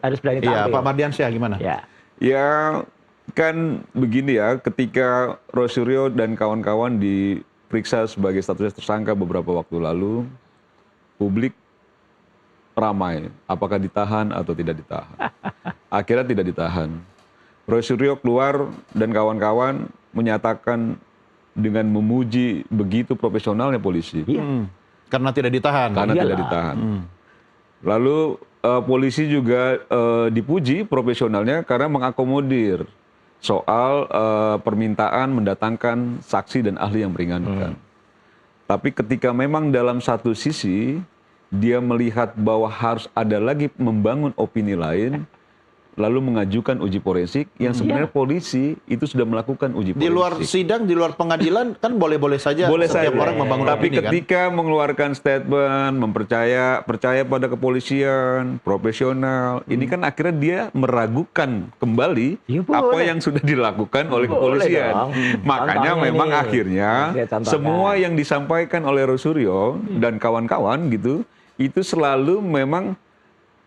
harus berani tampil. Iya, Pak Mardiansyah gimana? Ya kan begini ya, ketika Rosuryo dan kawan-kawan diperiksa sebagai status tersangka beberapa waktu lalu, publik ramai, apakah ditahan atau tidak ditahan. Akhirnya tidak ditahan. Rosuryo keluar dan kawan-kawan menyatakan dengan memuji begitu profesionalnya polisi. Karena tidak ditahan. Karena tidak ditahan. Lalu polisi juga dipuji profesionalnya karena mengakomodir soal permintaan mendatangkan saksi dan ahli yang meringankan. Tapi ketika memang dalam satu sisi dia melihat bahwa harus ada lagi membangun opini lain, lalu mengajukan uji forensik yang sebenarnya polisi itu sudah melakukan uji forensik. Di luar sidang, di luar pengadilan kan boleh-boleh saja setiap orang membangun Tapi opini ketika mengeluarkan statement, percaya pada kepolisian, profesional, ini kan akhirnya dia meragukan kembali apa yang sudah dilakukan oleh kepolisian. Makanya memang akhirnya semua yang disampaikan oleh Rosuryo dan kawan-kawan gitu, itu selalu memang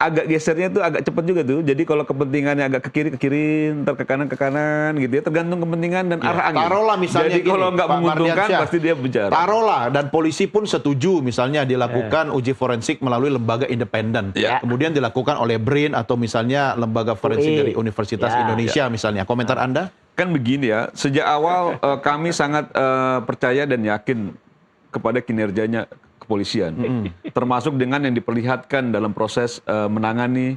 agak gesernya tuh agak cepat juga tuh. Jadi kalau kepentingannya agak ke kiri, ntar ke kanan gitu ya. Tergantung kepentingan dan arah angin. Taruhlah misalnya jadi kalau nggak menguntungkan pasti dia bicara. Taruhlah dan polisi pun setuju misalnya dilakukan uji forensik melalui lembaga independen. Kemudian dilakukan oleh BRIN atau misalnya lembaga forensik dari Universitas Indonesia misalnya. Komentar Anda? Kan begini ya, sejak awal kami sangat percaya dan yakin kepada kinerjanya kepolisian, termasuk dengan yang diperlihatkan dalam proses menangani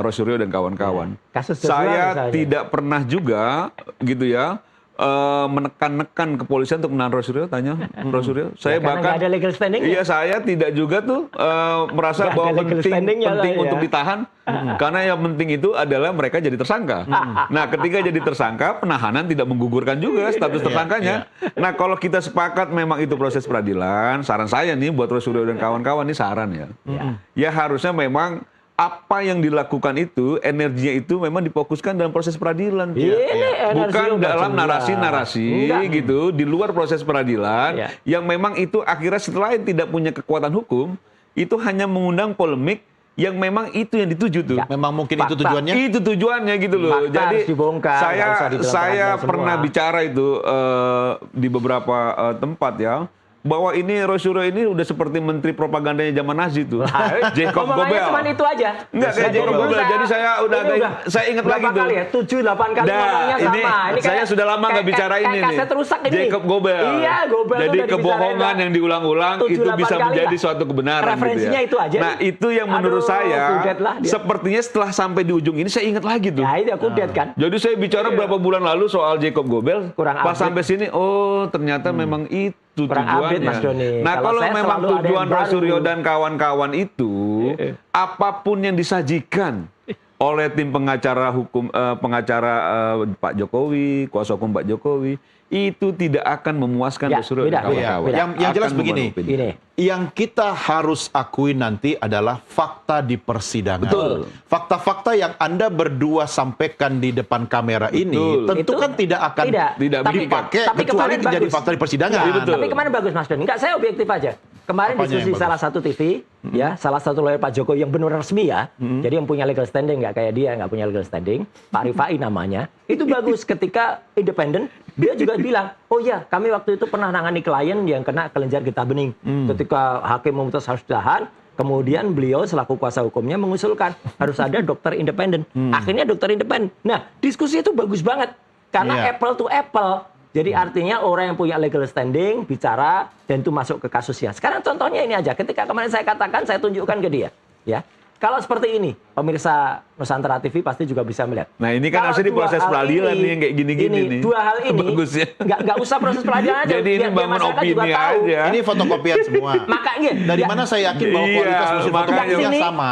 Rosuryo dan kawan-kawan. Saya tidak pernah juga gitu ya menekan-nekan kepolisian untuk menahan Rosuryo. Tanya Rosuryo, saya bahkan ada legal standing. Iya, saya tidak juga tuh merasa bahwa penting untuk ditahan, karena yang penting itu adalah mereka jadi tersangka. Nah, ketika jadi tersangka, penahanan tidak menggugurkan juga status tersangkanya. Nah, kalau kita sepakat memang itu proses peradilan, saran saya nih buat Rosuryo dan kawan-kawan ini saran ya. Ya harusnya memang apa yang dilakukan itu, energinya itu memang difokuskan dalam proses peradilan. Bukan dalam narasi-narasi gitu, di luar proses peradilan, yang memang itu akhirnya setelah tidak punya kekuatan hukum, itu hanya mengundang polemik yang memang itu yang dituju tuh. Memang mungkin itu tujuannya? Itu tujuannya gitu loh. Jadi saya pernah bicara itu di beberapa tempat ya, bahwa ini Rosuryo ini udah seperti menteri propagandanya zaman Nazi tuh. Jacob Goebbels. Cuma itu aja. Enggak kayak Jacob Goebbels. Jadi saya ingat lagi tuh. Ya? 7-8 kali ngomongnya sama. Ini saya sudah lama nggak bicara ini nih. Jacob Goebbels. Iya, Goebbels. Jadi kebohongan yang diulang-ulang itu bisa menjadi suatu kebenaran. Referensinya gitu ya. itu aja. Nah itu yang menurut saya sepertinya setelah sampai di ujung ini saya ingat lagi tuh. Ya itu kudet kan. Jadi saya bicara berapa bulan lalu soal Jacob Goebbels. Pas sampai sini, oh ternyata memang itu tujuannya. Nah kalau memang tujuan Rosuryo dan kawan-kawan itu apapun yang disajikan oleh tim pengacara hukum Pak Jokowi, kuasa hukum Pak Jokowi, itu tidak akan memuaskan Rosuryo dan kawan-kawan. Yang jelas begini, yang kita harus akui nanti adalah fakta di persidangan. Betul. Fakta-fakta yang Anda berdua sampaikan di depan kamera ini tentu kan tidak akan dipakai kecuali menjadi fakta di persidangan. Tapi kemarin bagus Mas Doni. Enggak, saya objektif aja. Kemarin diskusi salah satu TV, ya, salah satu lawyer Pak Jokowi yang benar resmi ya, jadi yang punya legal standing, nggak kayak dia, nggak punya legal standing, Pak Rifai namanya, itu bagus ketika independen, dia juga bilang, oh ya, kami waktu itu pernah nangani klien yang kena kelenjar getah bening, ketika hakim memutus harus ditahan, kemudian beliau selaku kuasa hukumnya mengusulkan harus ada dokter independen, akhirnya dokter independen. Nah, diskusi itu bagus banget, karena apple to apple. Jadi artinya orang yang punya legal standing bicara dan itu masuk ke kasusnya. Sekarang contohnya ini aja. Ketika kemarin saya katakan, saya tunjukkan ke dia, ya. Kalau seperti ini, pemirsa Nusantara TV pasti juga bisa melihat. Nah ini kan harusnya di proses peradilan nih yang kayak gini-gini nih. Dua hal ini, nggak usah proses peradilan aja. Jadi ini bangun opini aja. Ini fotokopian semua. Makanya. Dari mana saya yakin bahwa kualitas mesin fotokopinya sama.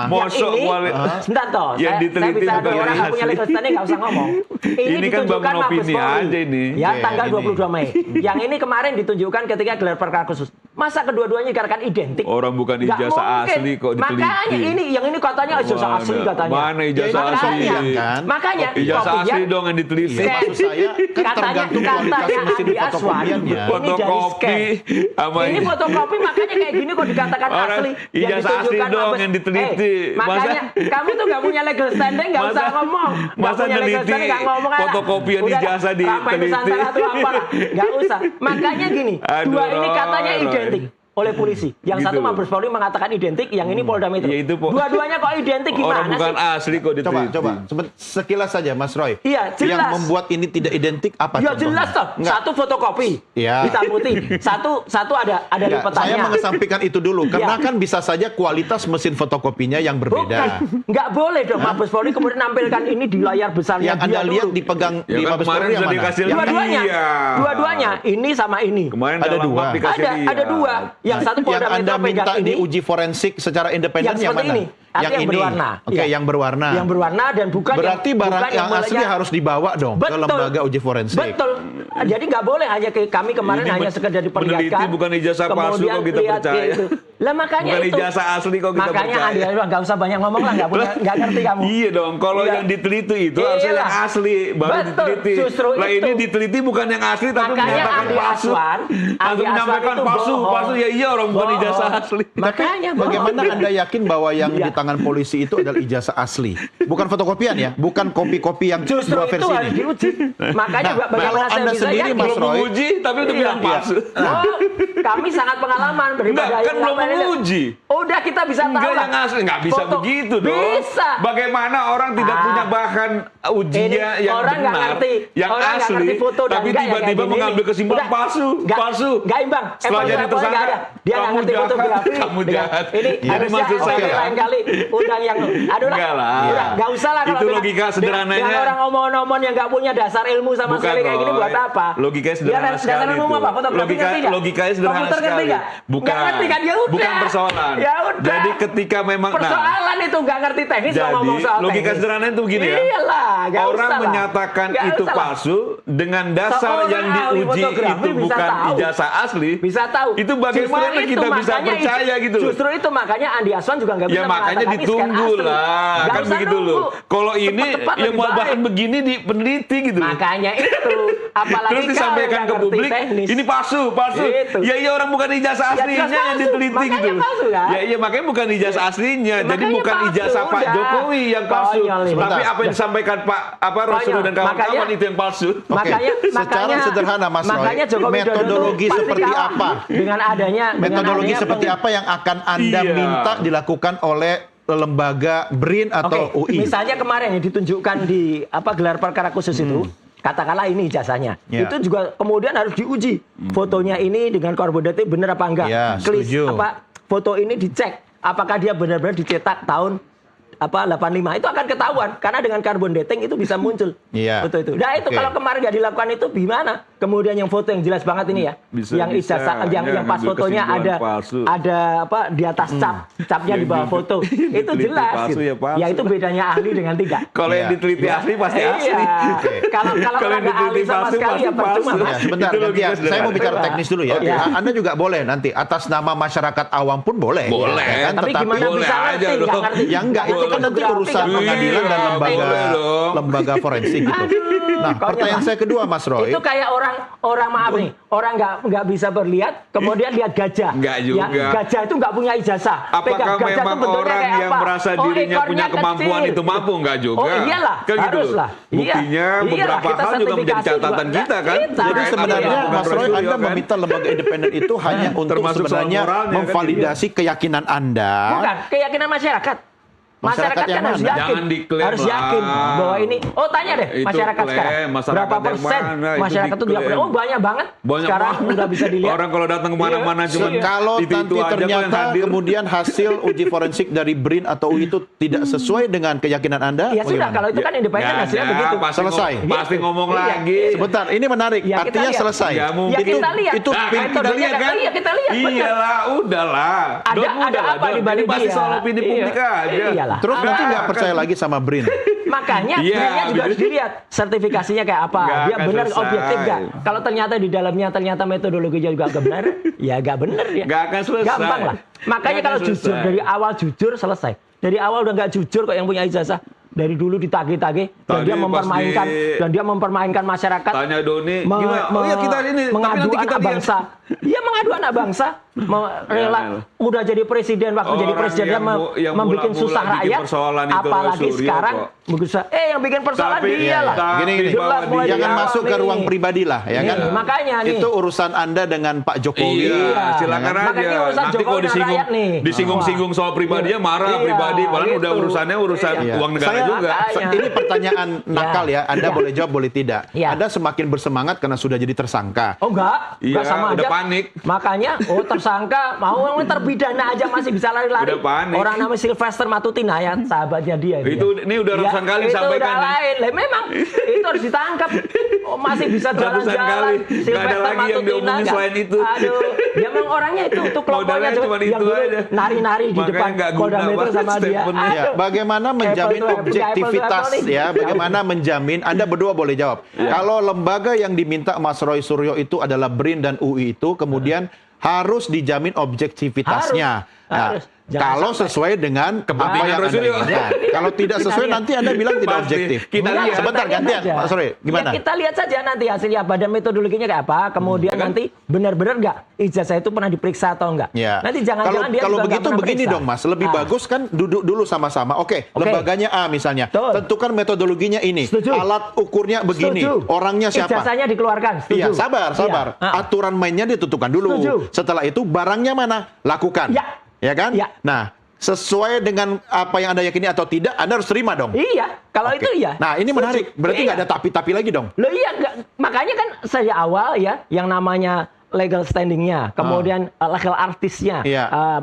Sebentar toh, saya bicara dengan orang yang punya legal standing nggak usah ngomong. Ini kan bangun opini aja ini. Ya tanggal 22 Mei. Yang ini kemarin ditunjukkan ketika gelar perkara khusus. Masa kedua-duanya dikatakan identik? Orang bukan ijazah asli kok diteliti. Makanya yang ini katanya ijazah asli asli katanya. Mana ijazah Ya, asli? kan? Makanya Ijazah kopinya- asli dong yang diteliti. Iya, maksud saya kan tergantung kualitas mesin Andi Aswan, fotokopiannya. ini Fotokopi dari sama ini fotokopi makanya kayak gini kok dikatakan Orang asli. ijazah asli ditunjukkan dong Mabes. yang diteliti. Makanya kamu tuh nggak punya legal standing, nggak usah ngomong. Nggak masa punya legal neliti standing, nggak ngomong aja. fotokopian Udah, ijazah Rampai diteliti. Nusantara tuh apalah, nggak usah. Makanya gini, Aduh, dua ini katanya Roy. identik oleh polisi. Yang Gitu satu loh. Mabes Polri mengatakan identik, yang ini Polda Metro. Ya, itu, Dua-duanya kok identik Orang gimana bukan sih? asli kok diteliti. Coba sekilas saja Mas Roy. Iya, jelas. Yang membuat ini tidak identik apa Ya contohnya? jelas toh. Enggak. Satu fotokopi Iya. hitam putih. Satu ada Enggak, lipetannya. saya mengesampingkan itu dulu karena Iya. kan bisa saja kualitas mesin fotokopinya yang berbeda. Bukan, nggak boleh dong Mabes Polri kemudian nampilkan ini di layar besarnya Yang dia Anda lihat dulu. dipegang Ya di kan Mabes kemarin Polri yang sudah mana? dikasih Yang Dua-duanya, Iya. dua-duanya ini sama ini. Kemarin Ada dalam dua. map dikasih lihat. Ada dua. Yang satu yang Polda Anda Metro pegang minta ini. diuji forensik secara independen Yang yang seperti mana? ini. Artinya yang berwarna. Oke, Iya. yang berwarna. Yang berwarna dan bukan Berarti yang, barang bukan yang asli mulanya- harus dibawa dong ke lembaga uji forensik. Betul. Jadi nggak boleh hanya kami kemarin Ini hanya sekedar diperlihatkan. meneliti bukan ijazah palsu kemudian kok kita lihat percaya. itu. Lah makanya Bukan itu. ijazah asli kok kita makanya percaya. Andi nggak usah banyak ngomong lah, nggak ngerti kamu. Iya dong, kalau Iya. yang diteliti itu harusnya Iyalah. yang asli baru Betul, diteliti. justru Lah itu. ini diteliti bukan yang asli tapi Makanya menyatakan Andi palsu. Aswan Langsung menyampaikan itu palsu, bohong. palsu ya iya orang bukan Bohong. ijazah asli. Makanya bohong. Bagaimana Anda yakin bahwa yang Iya. di tangan polisi itu adalah ijazah asli? Bukan fotokopian ya? Bukan kopi-kopi yang Justru dua itu versi harus ini? diuji. Makanya Nah, bagaimana kalau saya Anda bisa sendiri, yakin? Mas Belum Roy. menguji tapi udah Iya. bilang palsu. Oh, kami sangat pengalaman daripada Enggak, kan yang belum lain. menguji. Udah kita bisa tahu Enggak lah. yang asli, nggak bisa Foto. begitu dong. Bisa. Bagaimana orang tidak Ah. punya bahan ujinya Ini yang orang nggak benar, ngerti. yang Orang nggak asli, ngerti foto dan tapi enggak ya kayak tiba-tiba gini mengambil nih. kesimpulan Udah. palsu, Nggak- palsu. nggak imbang. Setelah jadi Apple tersangka, nggak ada. Dia nggak kamu ngerti jahat, fotografi. kamu Dengan- jahat. Ini Jadi harusnya maksud saya, lain kali undang yang aduh lah. Enggak lah. Udah, nggak usah lah kalau Itu dengan- logika sederhananya. dengan orang omong-omong yang nggak punya dasar ilmu sama Bukan, sekali kayak gini Roy. buat apa? Logikanya sederhana Dia sekali dasar ilmu itu. apa? Fotografi ngerti nggak? Logikanya sederhana Komputer ngerti sekali. nggak? Bukan. Nggak ngerti kan? Ya udah. Bukan persoalan. Ya udah. Jadi ketika memang persoalan itu nggak ngerti teknis jadi ngomong soal logika teknis. sederhana itu begini ya. Iyalah, nggak Orang usah lah. menyatakan Nggak itu usah lah. palsu dengan dasar Seorang yang ahli diuji fotografi itu bisa bukan tahu. ijazah asli. Bisa tahu. Itu bagaimana Justru kita bisa makanya percaya gitu loh. Justru itu makanya Andi Aswan juga nggak bisa Ya makanya mengatakan ini scan ditunggu asli. lah, Nggak kan usah begitu nunggu. loh. Kalau ini Cepat-cepat yang lebih mau baik. bahkan begini di peneliti gitu. Makanya itu, apalagi Terus kalau disampaikan nggak ke ngerti publik, teknis. ini palsu, palsu. Itu. Ya iya orang bukan ijazah Ya, aslinya jelas yang palsu. diteliti Makanya gitu. palsu, kan? Ya iya makanya bukan ijazah aslinya. Jadi Makanya bukan palsu, ijazah Pak udah. Jokowi yang palsu. Konyol ini. Tapi Sebentar. apa yang disampaikan Pak Rasul Konyol. dan kawan-kawan Makanya- itu yang palsu. Oke, Makanya, secara sederhana, Mas Roy, makanya Joko Widodo metodologi tuh pasti seperti kalah apa? dengan adanya Metodologi dengan seperti adanya apa yang akan Anda Iya. minta dilakukan oleh lembaga BRIN atau Oke, UI? misalnya kemarin yang ditunjukkan di gelar perkara khusus itu, katakanlah ini ijazahnya, Ya. itu juga kemudian harus diuji. Fotonya ini dengan carbon dating benar apa enggak? Ya, setuju. Foto ini dicek apakah dia benar-benar dicetak tahun 85 itu akan ketahuan karena dengan carbon dating itu bisa muncul. Iya. Foto itu. Nah, itu Oke. kalau kemarin nggak dilakukan itu gimana? Kemudian yang foto yang jelas banget ini ya. Bisa, yang bisa. ijazah yang Ya, pas ngambil fotonya kesimpulan palsu. ada di atas capnya di bawah foto. Itu Diteliti jelas palsu, gitu. ya palsu. Ya itu bedanya ahli dengan tidak. Kalau yang Iya. diteliti asli pasti asli. Iya. Kalau Kalau orang yang nggak ahli diteliti sama palsu sekali pasti ya percuma, palsu. Mas. Ya, sebentar, Itu nanti logika saya mau sederhana. bicara Coba. teknis dulu ya. Oke. Anda juga boleh nanti atas nama masyarakat awam pun boleh. Boleh. Ya kan? Tapi Tetapi gimana boleh bisa aja ngerti? dong. Nggak ngerti. ya enggak, itu kan nanti urusan Nggak pengadilan dan Iya, lembaga boleh dong. lembaga forensik gitu. Nah, konyol, pertanyaan Mas. saya kedua, Mas Roy. Itu kayak orang maaf nih, orang nggak bisa berlihat, kemudian lihat gajah. Nggak juga. Ya, gajah itu nggak punya ijazah. Apakah Pegang gajah memang tuh bentuknya orang kayak yang apa? merasa Oh, dirinya ekornya punya kemampuan kecil. itu mampu? Nggak juga. Oh iyalah, Kan gitu harus loh. lah. Iya. Buktinya beberapa kita hal juga menjadi sertifikasi catatan juga. kita kan. Kita. Jadi sebenarnya Bukan Mas Roy, Rasul, Anda ya kan? meminta lembaga independen itu hanya untuk Termasuk soal sebenarnya moralnya, kan? memvalidasi keyakinan Anda. Bukan, keyakinan masyarakat. Masyarakat Masyarakat yang kan harus mana? yakin. Jangan diklaim Harus yakin lah. bahwa ini. Oh tanya deh Itu masyarakat klaim, sekarang. masyarakat Berapa yang persen mana? Itu masyarakat itu diklaim. dilakukan? Oh banyak banget. Banyak Sekarang banget. udah bisa dilihat. Orang kalau datang kemana-mana Iya. cuma Kalau itu nanti aja kok yang ternyata hadir. kemudian hasil uji forensik dari BRIN atau UI itu tidak sesuai dengan keyakinan Anda, Ya sudah, bagaimana? kalau itu kan independen Nggak hasilnya ada, begitu. pasti Selesai. Pasti ngomong Iya. lagi. Sebentar, ini menarik. Ya, kita Artinya lihat. selesai. Ya, mungkin. Ya kita lihat. Itu Nah, pin- kan kita lihat kan? Iya kita lihat. benar. Iyalah, udahlah. Ada- Don, ada udahlah, apa Don. di balik Ini pasti dia? soal opini Iya. publik aja. Iyalah. Terus nanti nggak Kan. percaya lagi sama BRIN. Makanya Iya, brandnya juga harus bisa. dilihat sertifikasinya kayak apa. Nggak Dia akan benar selesai. objektif nggak? Kalau ternyata di dalamnya ternyata metodologinya juga nggak benar, ya nggak benar ya. Nggak akan selesai. Gampang lah. Makanya Nggak akan kalau jujur selesai. dari awal jujur selesai. dari awal udah nggak jujur kok yang punya ijazah. Dari dulu ditagih-tagih dan Tadi dia mempermainkan masyarakat. Tanya Doni, gimana? Oh ya kita ini, mengadu tapi nanti kita anak bangsa. Dia mengadu anak bangsa, rela udah jadi presiden waktu jadi presiden dia membuat susah rakyat. Apalagi sekarang yang bikin persoalan dia lah. Gini, jangan masuk ke ruang pribadi lah, ya kan? Makanya nih. Itu urusan Anda dengan Pak Jokowi. Iya, silakan aja. Nanti kalau disinggung soal pribadinya marah pribadi, padahal udah urusannya uang negara juga. Ini pertanyaan nakal ya. Anda boleh jawab, boleh tidak. Anda semakin bersemangat karena sudah jadi tersangka. Oh enggak sama udah aja. Panik. Makanya tersangka mau terpidana aja masih bisa lari-lari. Udah panik. Orang namanya Sylvester Matutina ya, sahabatnya dia. Ini udah ratusan kali disampaikan. Itu udah lain. Memang itu harus ditangkap. Masih bisa jalan-jalan. Sylvester Matutina yang diomongin selain itu. Aduh, dia memang orangnya itu kelompoknya cuma yang itu aja. Nari-nari di depan Polda Metro sama dia. Bagaimana menjamin objektivitas ya? Bagaimana menjamin? Anda berdua boleh jawab. Kalau lembaga yang diminta Mas Roy Suryo itu adalah BRIN dan UI itu kemudian harus dijamin objektivitasnya. Harus. Kalau sesuai dengan apa yang Anda inginkan. Kalau tidak sesuai nanti Anda bilang tidak objektif. Kita lihat. Sebentar gantian, Pak Suryo. Gimana? Ya, kita lihat saja nanti hasilnya apa dan metodologinya kayak apa. Kemudian nanti benar-benar nggak ijazah itu pernah diperiksa atau enggak. Ya. Nanti jangan-jangan dia kalau juga begitu pernah begini periksa. dong Mas, lebih bagus kan duduk dulu sama-sama. Oke, lembaganya A misalnya. Tentukan metodologinya ini. Setuju. Alat ukurnya begini. Setuju. Orangnya siapa? Ijazahnya dikeluarkan. Setuju. Iya, sabar. Aturan mainnya ditentukan dulu. Setuju. Setelah itu barangnya mana? Lakukan. Ya kan? Ya. Nah, sesuai dengan apa yang Anda yakini atau tidak, Anda harus terima dong. Iya, kalau itu iya. Nah, ini menarik. Berarti nggak ada tapi-tapi lagi dong. Loh iya, makanya kan sejak awal ya, yang namanya legal standing-nya, kemudian legal artisnya,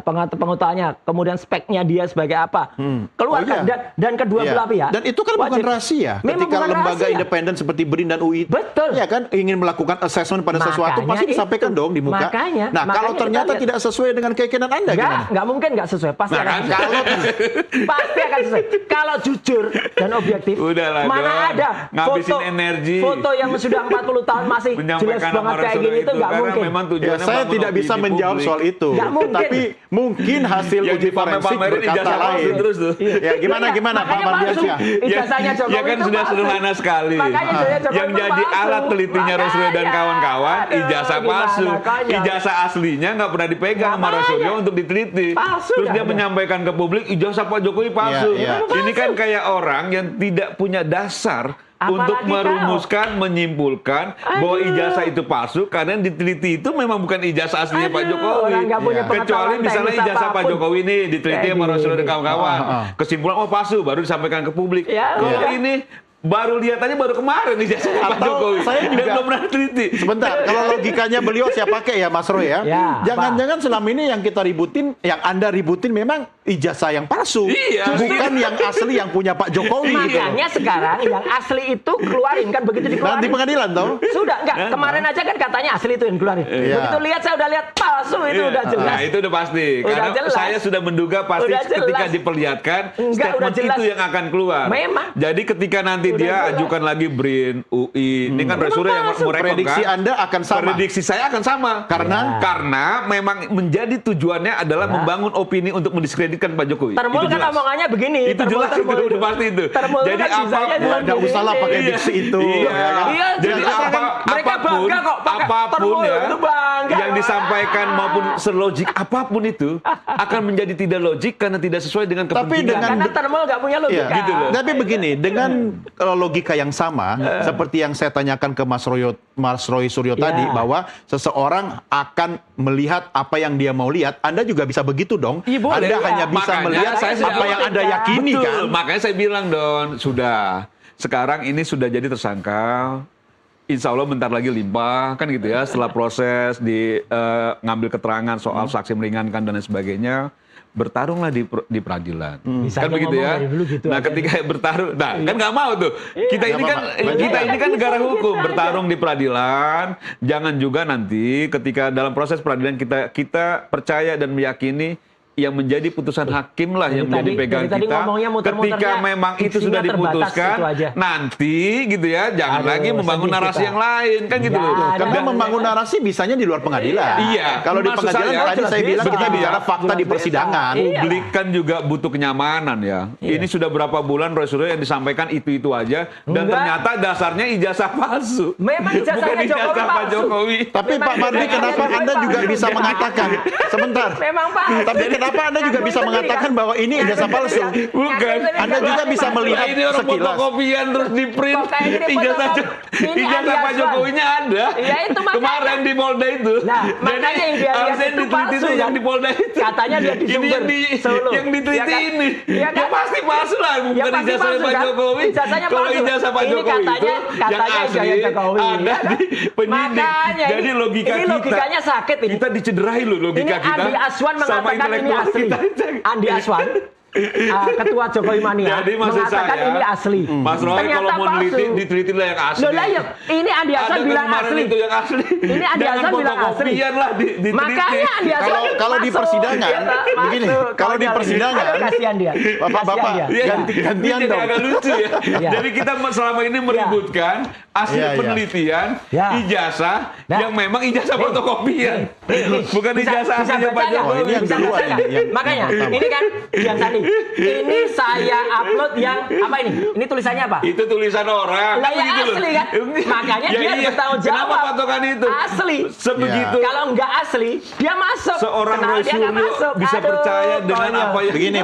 pengetahuannya, kemudian speknya dia sebagai apa, keluarkan dan kedua belah pihak. Dan itu kan bukan rahasia. Ketika lembaga independen seperti BRIN dan UI, ya kan ingin melakukan assessment pada sesuatu, pasti disampaikan dong di muka. Nah, kalau ternyata tidak sesuai dengan keyakinan Anda, gimana? Nggak mungkin nggak sesuai, pasti akan sesuai. Pasti akan sesuai. Kalau jujur dan objektif, mana ada foto yang sudah 40 tahun masih jelas banget kayak gini itu nggak mungkin. Saya tidak bisa menjawab soal itu. Tapi mungkin hasil uji forensik berkata lain. Ya gimana Pak Mardiansyah? Ijazahnya Jokowi ya kan sudah sederhana sekali. Yang jadi alat telitinya Roy Suryo dan kawan-kawan ijazah palsu. Ijazah aslinya nggak pernah dipegang sama Roy Suryo untuk diteliti. Terus dia menyampaikan ke publik ijazah Pak Jokowi palsu. Ini kan kayak orang yang tidak punya dasar untuk merumuskan, menyimpulkan bahwa ijazah itu palsu karena yang diteliti itu memang bukan ijazah aslinya Pak Jokowi. Kecuali misalnya ijazah Pak Jokowi ini diteliti sama Roy Suryo dan kawan-kawan. Kesimpulan palsu baru disampaikan ke publik. Kalau ini baru lihat aja baru kemarin ijazah Pak Jokowi. Saya juga belum pernah teliti. Sebentar, kalau logikanya beliau saya pakai ya Mas Roy ya. Jangan-jangan selama ini yang kita ributin, yang Anda ributin memang ijazah yang palsu. Bukan yang asli yang punya Pak Jokowi. Makanya sekarang yang asli itu keluarin kan begitu dikeluarin. Nanti pengadilan toh? Sudah enggak, kemarin aja kan katanya asli itu yang keluarin. Begitu lihat saya udah lihat palsu itu udah jelas. Nah, itu udah pasti. Karena saya sudah menduga pasti ketika diperlihatkan statement itu yang akan keluar. Memang. Jadi ketika nanti dia ajukan lagi BRIN, UI. Ini kan Roy Suryo yang merekam. Prediksi Anda akan sama. Prediksi saya akan sama. Karena memang menjadi tujuannya adalah membangun opini untuk mendiskreditkan Pak Jokowi. Termul kan omongannya begini. Itu jelas, itu udah pasti itu. Jadi nggak usahlah pakai diksi itu. Jadi apapun ya yang disampaikan maupun selogik apapun itu akan menjadi tidak logik karena tidak sesuai dengan kepentingan. Karena termul nggak punya logika. Gitu loh. Tapi begini, dengan logika yang sama seperti yang saya tanyakan ke Mas Roy Suryo tadi, bahwa seseorang akan melihat apa yang dia mau lihat, Anda juga bisa begitu dong. Anda hanya bisa melihat apa yang Anda yakini. Kan. Makanya saya bilang Don, sudah. Sekarang ini sudah jadi tersangka. Insya Allah bentar lagi limpah, kan gitu ya. Setelah proses ngambil keterangan soal saksi meringankan dan lain sebagainya, bertarunglah di peradilan. Kan begitu ya. Gitu nah, ketika bertarung, kan nggak mau tuh. Kita ini kan negara hukum, bertarung di peradilan. Jangan juga nanti ketika dalam proses peradilan kita percaya dan meyakini yang menjadi putusan hakim lah yang menjadi pegang tadi kita. ngomongnya muter-muternya, Ketika memang itu sudah diksinya terbatas, diputuskan, itu aja. nanti gitu ya, jangan Aduh, lagi membangun sedih narasi kita. yang lain kan gitu Ya, loh. ada. Karena membangun narasi bisanya di luar pengadilan. Iya. Kalau di Maksud pengadilan saya, tadi saya jelas bilang bisa. kita bicara fakta Jelas di bisa. persidangan. Iya. Publik kan juga butuh kenyamanan ya. Iya. Ini sudah berapa bulan Roy Suryo yang disampaikan itu aja dan Enggak. ternyata dasarnya ijazah palsu. Memang ijazahnya Bukan ijazah Jokowi Pak palsu. Jokowi. Tapi Memang Pak Mardi, ijazahnya kenapa Jokowi Anda juga palsu. bisa mengatakan sebentar? Memang palsu. Tapi kenapa Anda juga bisa mengatakan bahwa ini ijazah palsu? Bukan. Anda juga bisa melihat Nah, ini orang sekilas. fotokopian terus di print. Kok kayak gini Ijazah fotokopi? Ini ijazah Andi Pak Aswan. Jokowinya ada. Iya, itu makanya. Kemarin di Polda itu. Nah, makanya yang dia lihat harusnya itu diteliti palsu, itu yang kan? di Polda itu. Katanya dia di Ini Sumber, yang di Solo. yang diteliti Ya kan? ini. Ya kan? Ya pasti palsu lah, Ya bukan pasti ijazah palsu, Pak kan? Jokowi. Ijazahnya Kalau palsu. ijazah Pak Ini Jokowi itu katanya yang asli ijazah Jokowi, ada ya kan? di penyidik. Makanya Jadi ini- logika ini kita. logikanya sakit ini. Kita dicederai loh logika Ini kita. Andi Aswan sama mengatakan ini intelektual asli. kita. Andi Aswan, ketua Jokowi Mania, Jadi maksud mengatakan saya, ini asli. Mas Roy Ternyata kalau mau neliti, palsu. diteliti lah yang asli. Loh lah ya, ini Andi Aswan Ada bilang kemarin asli. itu yang asli. Ini Andi Jangan Aswan bilang asli. fotokopian lah diteliti. Makanya Andi Aswan Kalau di masuk. persidangan, Ya, tak, begini, masuk. kalau di Konyol. persidangan, Aduh, kasihan dia. Bapak-bapak, Kasihan dia. Iya, gantian ini jadi dong. agak lucu ya. Iya. Jadi kita selama ini meributkan hasil Iya, iya. penelitian, Ya. ijazah Nah. yang memang ijazah fotokopian. Bukan Bisa- ijazah bisa aslinya Pak baca nggak? Jokowi. Oh, ini yang Bisa kedua baca ini, nggak? yang Makanya pertama. ini kan yang tadi. Ini saya upload yang apa ini? Ini tulisannya apa? Itu tulisan orang. Lah ya Gitu loh. asli kan? Makanya Ya dia iya. bertanggung jawab. Kenapa patokan itu? Asli. Sebegitu. Kalau nggak asli, dia masuk. Seorang Kenapa Roy dia nggak Suryo masuk? bisa Aduh, percaya dengan konyol. apa yang Begini.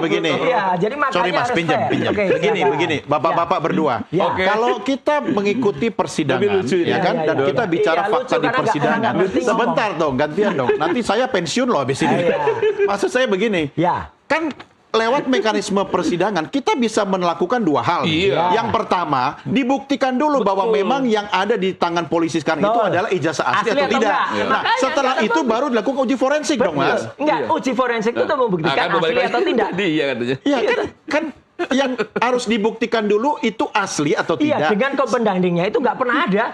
Iya, jadi makanya Sorry Mas, harus pinjam. fair. Oke, Begini, silakan. Bapak-bapak berdua. Ya. Oke. Kalau kita mengikuti Tapi persidangan, lucu ini. ya kan, Iya, dan iya, kita iya. bicara Iya, fakta lucu di karena persidangan. nggak ngerti ngomong. Sebentar dong, gantian dong. Nanti saya pensiun loh habis ini. Iya. Maksud saya begini, Ya. kan lewat mekanisme persidangan kita bisa melakukan dua hal. Iya. Yang pertama, dibuktikan dulu bahwa Betul. memang yang ada di tangan polisi sekarang itu Betul. adalah ijazah asli, Asli atau atau tidak. enggak? Nah, Makanya setelah kata itu bagus. baru dilakukan uji forensik dong, Mas. Enggak, Iya. uji forensik itu untuk membuktikan Akan asli atau tidak. Tadi iya katanya. Iya kan yang harus dibuktikan dulu itu asli atau Iya, tidak. dengan pembandingnya itu nggak pernah ada.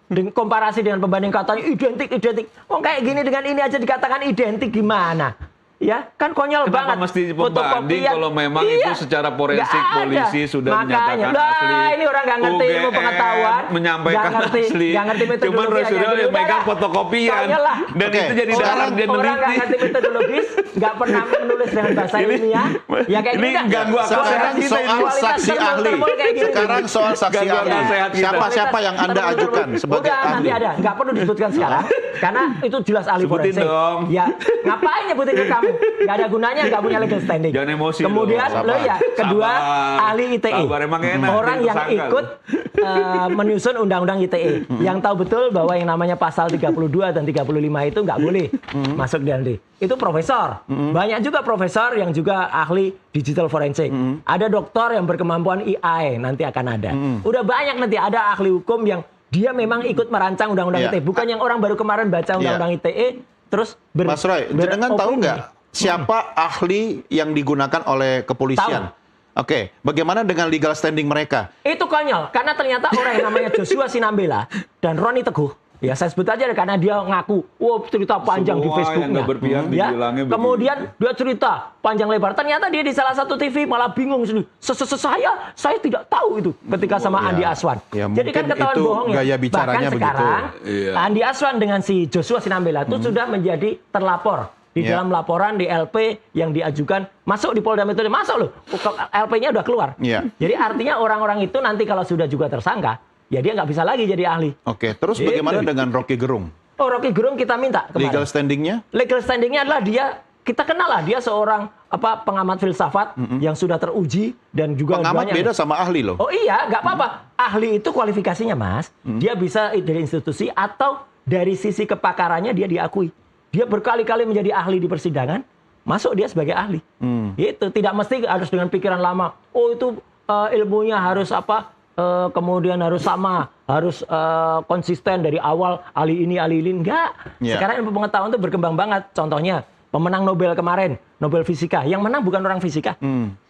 Dengan komparasi dengan pembanding katanya identik. Oh kayak gini dengan ini aja dikatakan identik gimana? Ya, kan konyol Kenapa banget. mesti pembanding Fotokopian. kalau memang Iya. itu secara forensik Nggak ada. polisi sudah Makanya, menyatakan lah, asli. ini orang nggak ngerti ilmu UGM pengetahuan, menyampaikan nggak ngerti, asli. nggak ngerti metodologi. Cuman Roy Suryo Udah yang megang lah. fotokopian. Konyol lah. Dan Oke, itu jadi dasar sekarang dia Orang nggak neliti. ngerti metodologis, nggak pernah menulis dengan bahasa Ini- ilmiah. Ya kayak ini gini dah. ganggu akal Sekarang sehat kita ini. soal Kualitas saksi ahli. termul kayak gini. Sekarang soal saksi Ganggu ahli. akal sehat kita. Siapa yang Anda ajukan sebagai Udah, nanti ahli? ada, nggak perlu disebutkan sekarang, karena itu jelas ahli Sebutin forensik. dong. Ya, ngapain nyebutin ke kamu? Nggak ada gunanya, nggak punya legal standing. Jangan emosi Kemudian, dong. lo ya, kedua Sabar. ahli ITE. Sabar, emang enak Orang jadi yang tersangka ikut menyusun undang-undang ITE, yang tahu betul bahwa yang namanya pasal 32 dan 35 itu nggak boleh masuk di nanti. Itu profesor. Banyak juga profesor yang juga ahli digital forensik. Ada dokter yang berkemampuan AI, nanti akan ada. Udah banyak nanti ada ahli hukum yang dia memang ikut merancang undang-undang Iya. ITE. Bukan yang orang baru kemarin baca undang-undang ITE, terus Mas Roy, jenengan tahu beropini. nggak siapa ahli yang digunakan oleh kepolisian? Oke, bagaimana dengan legal standing mereka? Itu konyol, karena ternyata orang yang namanya Joshua Sinambela dan Roni Teguh, ya saya sebut aja deh, karena dia ngaku, cerita panjang di Semua yang Facebooknya. nggak berpihak Ya, dibilangnya begitu. kemudian dia cerita panjang lebar, ternyata dia di salah satu TV malah bingung sendiri. Saya tidak tahu itu ketika sama Ya, Andi Aswan. ya Jadi kan mungkin ketahuan itu bohongnya. gaya bicaranya Bahkan begitu. sekarang Iya. Andi Aswan dengan si Joshua Sinambela itu sudah menjadi terlapor. Di Ya. dalam laporan di LP yang diajukan, masuk di Polda Metro Jaya, masuk loh, LP-nya udah keluar. Ya. Jadi artinya orang-orang itu nanti kalau sudah juga tersangka, ya dia nggak bisa lagi jadi ahli. Oke, terus Gitu. bagaimana dengan Rocky Gerung? Oh, Rocky Gerung kita minta Legal kemarin. standingnya? Legal standingnya adalah dia, kita kenal lah, dia seorang pengamat filsafat yang sudah teruji dan juga Pengamat banyak- beda sama ahli loh. Oh iya, nggak apa-apa. Ahli itu kualifikasinya, Mas. Dia bisa dari institusi atau dari sisi kepakarannya dia diakui. Dia berkali-kali menjadi ahli di persidangan, masuk dia sebagai ahli. Itu tidak mesti harus dengan pikiran lama. Oh itu ilmunya harus apa? Kemudian harus sama, harus konsisten dari awal ahli ini enggak. Ya. Sekarang ilmu pengetahuan itu berkembang banget. Contohnya pemenang Nobel kemarin Nobel Fisika. Yang menang bukan orang fisika.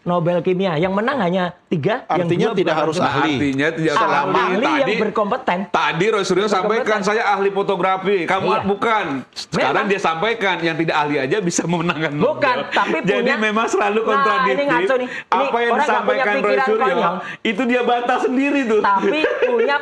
Nobel Kimia. Yang menang hanya 3. Artinya yang 2 tidak bukan harus orang ahli. Artinya tidak ahli. Ahli yang berkompeten. Tadi Roy Suryo sampaikan saya ahli fotografi, kamu Iya. bukan. Sekarang Memang. dia sampaikan yang tidak ahli aja bisa memenangkan Nobel. Bukan, tapi Jadi punya- memang selalu Nah, kontradiktif. ini ngaco nih. Ini Apa yang orang nggak disampaikan punya Roy pikiran Suryo konyol. itu dia bantah sendiri tuh. Tapi punya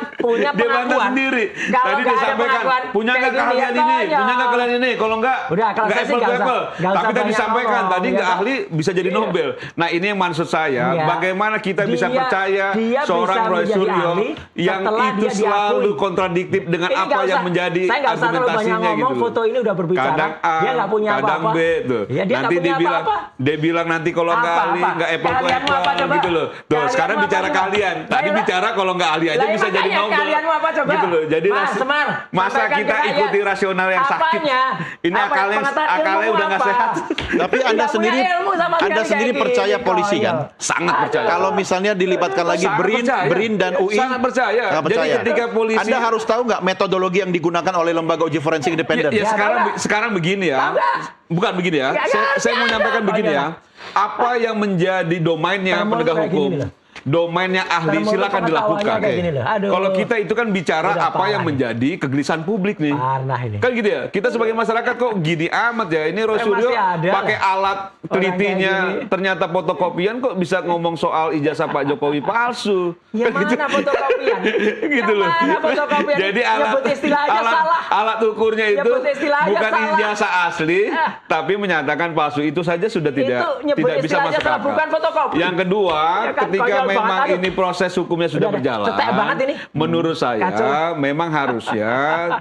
Dia bantah pengakuan. sendiri. Kalau Tadi nggak dia ada sampaikan, pengakuan, punya nggak kayak gini keahlian ya, ini, konyol. punya nggak keahlian ini. Kalau nggak, Udah, kalau nggak saya sih nggak usah- apple. nggak usah Tapi tadi banyak sampaikan, ngomong, tadi ya nggak kan? ahli bisa jadi Iya. Nobel. Nah ini yang maksud saya, Iya. bagaimana kita bisa Dia- percaya dia seorang bisa Roy menjadi Suryo ahli yang setelah itu dia selalu diakui. kontradiktif dengan Ini apa nggak yang usah- menjadi saya nggak usah terlalu banyak argumentasinya ngomong, gitu. foto ini udah berbicara. Kadang A, Dia nggak punya kadang apa-apa. B tuh. Ya, dia nanti nggak punya apa-apa. dia bilang nanti kalau nggak Apa, ahli apa? nggak apple to Keahlianmu apa apple coba? gitu loh. Tuh Keahlianmu sekarang apa bicara coba? keahlian. Tadi Lah, bicara kalau nggak ahli aja Lah, bisa jadi makanya Nobel. keahlianmu apa coba? Gitu loh. Jadi Mas Semar, masa sampaikan kita ke rakyat. ikuti rasional yang sakit. Apanya? Ini Apa akalnya pengetahuan akalnya ilmu udah nggak apa? sehat. Tapi Anda Nggak punya sendiri ilmu sama sekali kayak sendiri percaya gini, polisi konyol. kan? Sangat percaya. Kalau misalnya dilibatkan lagi Sangat percaya. BRIN dan UI, Sangat percaya. sangat Jadi percaya. ketika polisi Anda harus tahu nggak metodologi yang digunakan oleh lembaga uji forensik independen? Ya, Ya, sekarang tahu nggak? sekarang begini ya. Tahu nggak? Bukan begini ya. Ya, Saya mau ya, nyampaikan ya, begini ya. ya. Apa yang menjadi domainnya Termos penegak kayak gini hukum, loh. domainnya ahli Termos silakan pengetahuannya dilakukan. kayak gini loh. Aduh. Kalau kita itu kan bicara Udah apa yang parah. menjadi kegelisahan publik nih. Parah ini. Kan gitu ya. Kita sebagai masyarakat kok gini amat ya. Ini Roy Masih Suryo ada pakai lah. alat Orang telitinya kayak gini. ternyata fotokopian kok bisa ngomong soal ijazah Pak Jokowi palsu. Ya Kan gitu. mana fotokopian? Gitu Yang loh. mana fotokopian? Jadi alat Nyebut istilah aja salah. alat ukurnya itu Nyebut istilah aja bukan salah. ijazah asli, tapi menyatakan palsu. Itu saja sudah tidak Itu nyebut tidak bisa istilah aja masuk salah, akal. bukan fotokopi. Yang kedua, Ya kan, ketika konyol memang banget. Aduh. ini proses hukumnya sudah Udah, berjalan, cetek banget ini. menurut saya Kacau. memang harusnya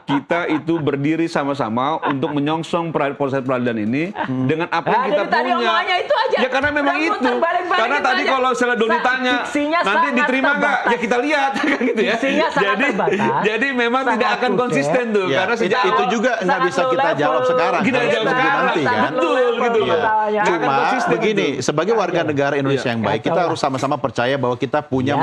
kita itu berdiri sama-sama untuk menyongsong proses peradilan ini dengan apa yang Nah, kita dari tadi punya. omongannya itu aja. Ya karena memang Udah itu. muter-balik-balik Karena itu tadi aja. kalau Seledon ditanya, Diksinya nanti sangat diterima nggak? terbatas. Ya kita lihat kan gitu ya. Diksinya sangat Jadi terbatas, jadi memang sangat tidak akan kudet. konsisten tuh Ya, karena sejak itu juga nggak sangat bisa low kita level. jawab sekarang. Kita harus jawab tunggu sekarang. nanti kan. Betul, gitu loh. Iya. Nggak akan Cuma konsisten begini, gitu. sebagai warga negara Indonesia yang baik, kita Kacau lah. harus sama-sama percaya bahwa kita punya Ya.